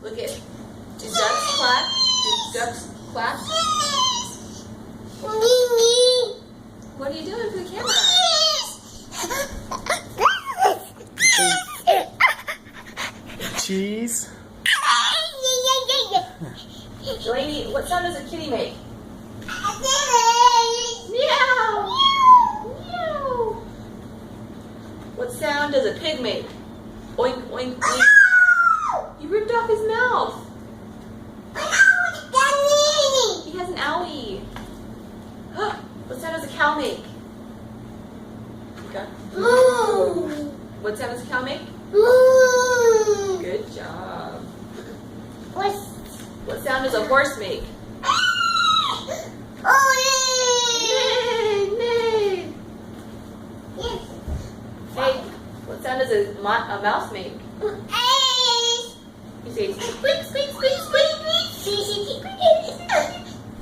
Look at. Do ducks clap? Do ducks clap? What are you doing for the camera? Cheese. Delaney, what sound does a kitty make? Meow! Meow! What sound does a pig make? Oink, oink, oink. You ripped off his mouth. He has an owie. What sound does a cow make? Okay. What sound does a cow make? Good job. What sound does a horse make? Neigh, neigh. Hey, what sound does a mouse make? You say